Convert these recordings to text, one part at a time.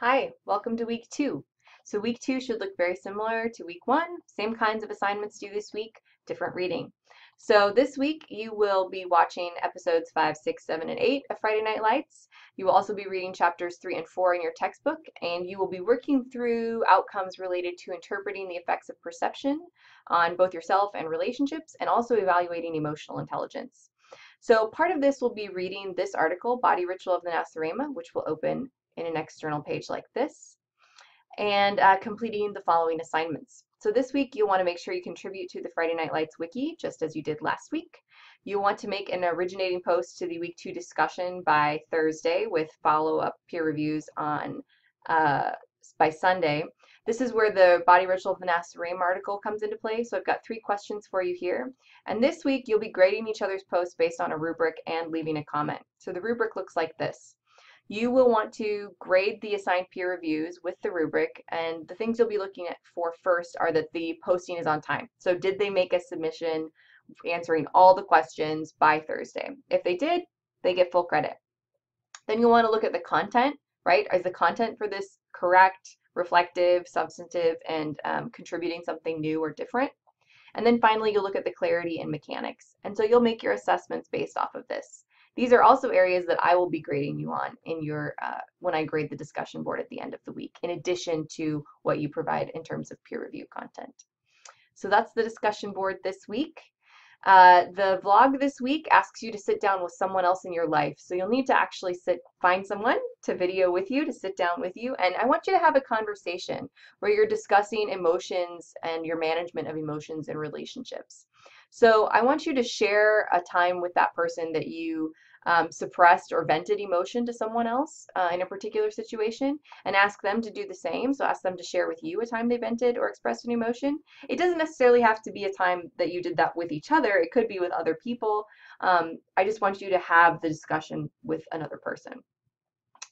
Hi, welcome to week 2. So week 2 should look very similar to week 1. Same kinds of assignments due this week, different reading. So this week you will be watching episodes 5, 6, 7, and 8 of Friday Night Lights. You will also be reading chapters 3 and 4 in your textbook, and you will be working through outcomes related to interpreting the effects of perception on both yourself and relationships, and also evaluating emotional intelligence. So part of this will be reading this article, Body Ritual of the Nasarema, which will open in an external page like this, and completing the following assignments. So this week you'll want to make sure you contribute to the Friday Night Lights wiki, just as you did last week. You'll want to make an originating post to the week 2 discussion by Thursday with follow-up peer reviews on by Sunday. This is where the Body Ritual of the Nasarema article comes into play. So I've got 3 questions for you here. And this week you'll be grading each other's posts based on a rubric and leaving a comment. So the rubric looks like this. You will want to grade the assigned peer reviews with the rubric, and the things you'll be looking at for first are that the posting is on time. So did they make a submission answering all the questions by Thursday? If they did, they get full credit. Then you'll want to look at the content, right? Is the content for this correct, reflective, substantive, and contributing something new or different? And then finally, you'll look at the clarity and mechanics. And so you'll make your assessments based off of this. These are also areas that I will be grading you on in your when I grade the discussion board at the end of the week, in addition to what you provide in terms of peer review content. So that's the discussion board this week. The vlog this week asks you to sit down with someone else in your life. So you'll need to actually find someone to video with you, to sit down with you. And I want you to have a conversation where you're discussing emotions and your management of emotions in relationships. So I want you to share a time with that person that you suppressed or vented emotion to someone else in a particular situation, and ask them to do the same. So ask them to share with you a time they vented or expressed an emotion. It doesn't necessarily have to be a time that you did that with each other. It could be with other people. I just want you to have the discussion with another person.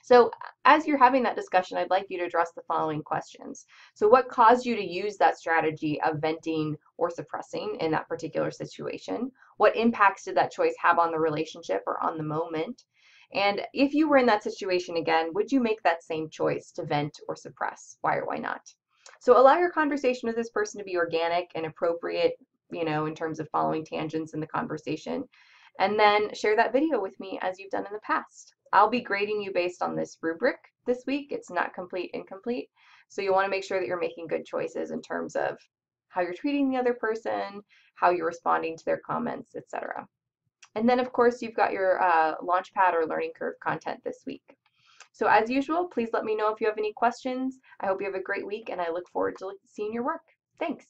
So as you're having that discussion, I'd like you to address the following questions. So what caused you to use that strategy of venting or suppressing in that particular situation? What impacts did that choice have on the relationship or on the moment? And if you were in that situation again, would you make that same choice to vent or suppress? Why or why not? So allow your conversation with this person to be organic and appropriate, in terms of following tangents in the conversation. And then share that video with me as you've done in the past. I'll be grading you based on this rubric this week. It's not complete, incomplete. So you want to make sure that you're making good choices in terms of how you're treating the other person, how you're responding to their comments, etc. And then, of course, you've got your Launchpad or Learning Curve content this week. So as usual, please let me know if you have any questions. I hope you have a great week, and I look forward to seeing your work. Thanks.